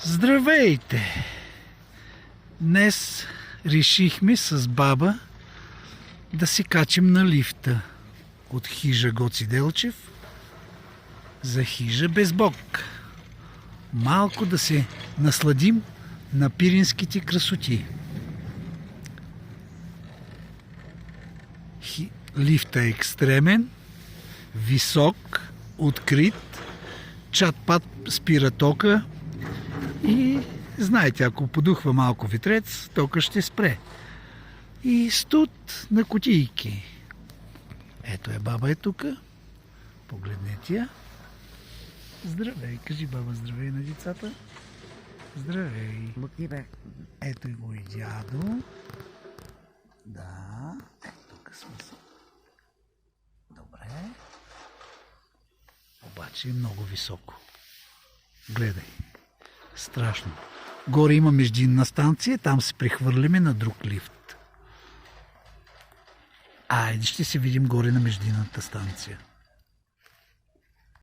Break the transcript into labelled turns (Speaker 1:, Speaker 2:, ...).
Speaker 1: Здравейте! Днес решихме с баба да се качим на лифта от хижа Гоци Делчев за хижа без Бог. Малко да се насладим на пиринските красоти. Лифта е екстремен, висок, открит, чат-пат спира тока и знаете, ако подухва малко ветрец, тока ще спре. И студ на кутийки. Ето е баба е тука. Погледнете я. Здравей, кажи баба здравей на децата. Здравей. Ето и го и дядо. Да, тук сме се. Добре. Обаче е много високо. Гледай. Страшно. Горе има междинна станция, там се прехвърляме на друг лифт. Айде ще се видим горе на междинната станция.